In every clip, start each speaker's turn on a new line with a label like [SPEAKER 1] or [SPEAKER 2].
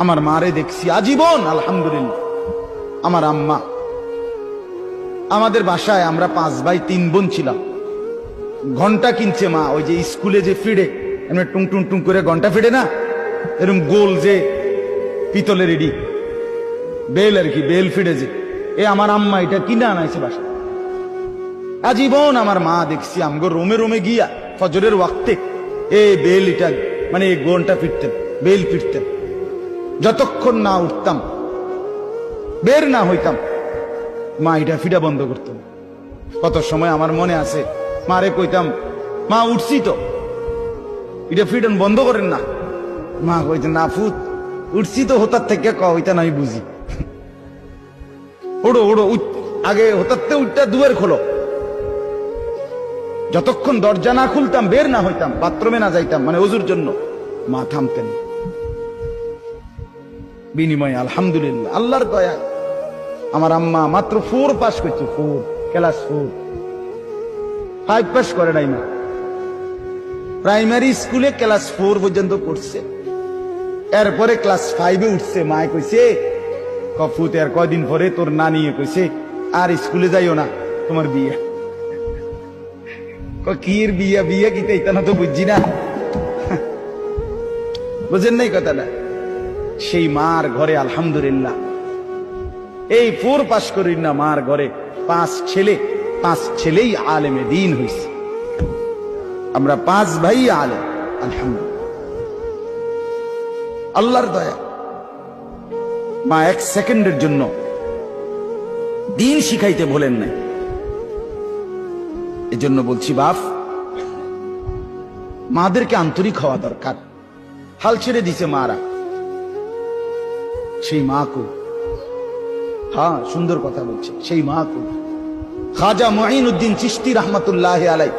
[SPEAKER 1] আমার মারে দেখছি আজীবন আলহামদুলিল্লাহ। আমার আম্মা, আমাদের বাসায় আমরা 5 ভাই 3 বোন ছিলাম। ঘন্টা কিনছে মা, ওই যে স্কুলে যে ফিডে এমনি টুং টুং টুং করে ঘন্টা ফিডে না, এরকম গোল যে পিতলের এডি বেল আর কি, বেল ফিডে যে, আমার আম্মা এটা কিনে আনাইছে বাসা। আজীবন আমার মা দেখছি আমগো রোমে রোমে গিয়া ফজরের ওয়াক্তে বেল এটা মানে ঘন্টা ফিরতেন, বেল ফিরতেন। যতক্ষণ না উঠতাম, বের না হইতাম, মা এটা ফিডা বন্ধ করতেন। কত সময় আমার মনে আছে মারে কইতাম, মা উঠছি তো, এটা ফিডন বন্ধ করেন না। মা কইতেন, না ফুত উঠছি তো, হোতার থেকে কইতেন আমি বুঝি, ওড়ো ওড়ো আগে হোতারতে উঠটা দুয়ার খোলো। যতক্ষণ দরজা না খুলতাম, বের না হইতাম, বাথরুমে না যাইতাম, মানে ওজুর জন্য, মা থামতেন। বিনিময়ে আলহামদুলিল্লাহ আল্লাহর দয়া, আমার আম্মা মাত্র 4 পাস করছে, 4 ক্লাস 4, 5 পাস করে নাই। মা প্রাইমারি স্কুলে ক্লাস 4 পর্যন্ত পড়ছে, এরপরে ক্লাস 5-এ উঠছে। মায় কইছে, কফুত আর কয়দিন পরে তোর নানি কইছে আর স্কুলে যাইও না, তোমার বিয়ে। কির বিয়া, বিয়ে কিতে এটা না তো বুঝছি না, বুঝেন নাই কথাটা। সেই মার ঘরে আলহামদুলিল্লাহ এই 4 পাস করি না, মার ঘরে 5 ছেলে, 5 ছেলেই আলেমে দিন হইছে। আমরা 5 ভাই আলেম, আলহামদুলিল্লাহ আল্লাহর দয়া। মা 1 সেকেন্ডের জন্য দিন শিখাইতে বলেন নাই। এজন্য বলছি বাপ, মাদেরকে আন্তরিক হওয়া দরকার। হাল ছেড়ে দিছে মারা, সেই মা কো, হ্যাঁ সুন্দর কথা বলছে, সেই মা কো। খাজা মুঈনুদ্দিন চিশতি রহমাতুল্লাহ আলাই,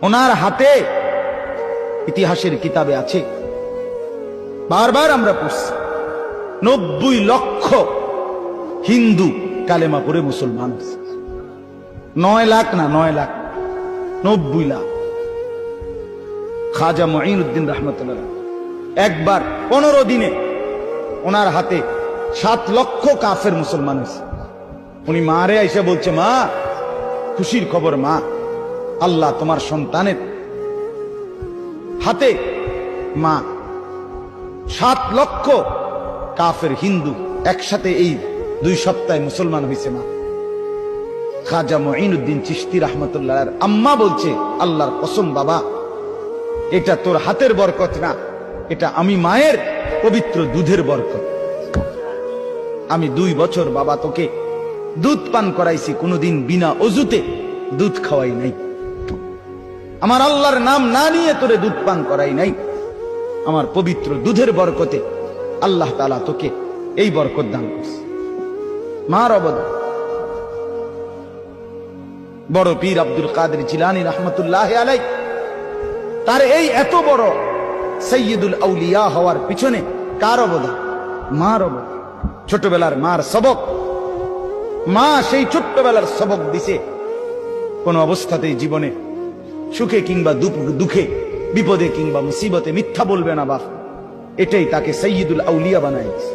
[SPEAKER 1] ওনার হাতে ইতিহাসের কিতাবে আছে, বারবার আমরা পড়ছি, 90 লক্ষ হিন্দু কালেমা পড়ে মুসলমান হয়েছে। 9 লাখ না, 9 লাখ, 90 লাখ। খাজা মুঈনুদ্দিন রহমাতুল্লাহ একবার 15 দিনে ওনার হাতে 7 লক্ষ কাফের মুসলমান হয়েছে। উনি মারে আইসা বলছে, মা খুশির খবর মা, আল্লাহ তোমার সন্তানের হাতে মা 7 লক্ষ কাফের হিন্দু একসাথে এই 2 সপ্তাহে মুসলমান হয়েছে। মা খাজা মুঈনুদ্দিন চিশতি রহমাতুল্লাহ আম্মা বলছে, আল্লাহর কসম বাবা, এটা তোর হাতের বরকত না, এটা আমি মায়ের পবিত্র দুধের বরকত। আমি 2 বছর বাবা তোকে দুধ পান করাইছি, কোনোদিন বিনা অজুতে দুধ খাওয়াই নাই, আমার আল্লাহর নাম না নিয়ে তোরে দুধ পান করাই নাই। আমার পবিত্র দুধের বরকতে আল্লাহ তাআলা তোকে এই বরকত দান করছে। মার অবদান। বড় পীর আব্দুল কাদের জিলানী রহমাতুল্লাহ আলাই, তার এই এত বড় সাইয়্যিদুল আউলিয়া হওয়ার পিছনে কার অবদান? মার অবদান। ছোটবেলার মার সবক, মা সেই ছোট্টবেলার সবক দিছে, কোন অবস্থাতেই জীবনে সুখে কিংবা দুঃখে, বিপদে কিংবা মুসিবতে মিথ্যা বলবে না বাপ। এটাই তাকে সাইয়্যিদুল আউলিয়া বানায় দিছে।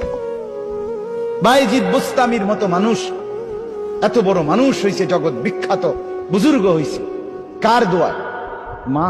[SPEAKER 1] বায়েজিদ বুস্তামির মতো মানুষ, এত বড় মানুষ হইছে, জগৎ বিখ্যাত বুজুর্গ হইছে, কার দোয়া? মা।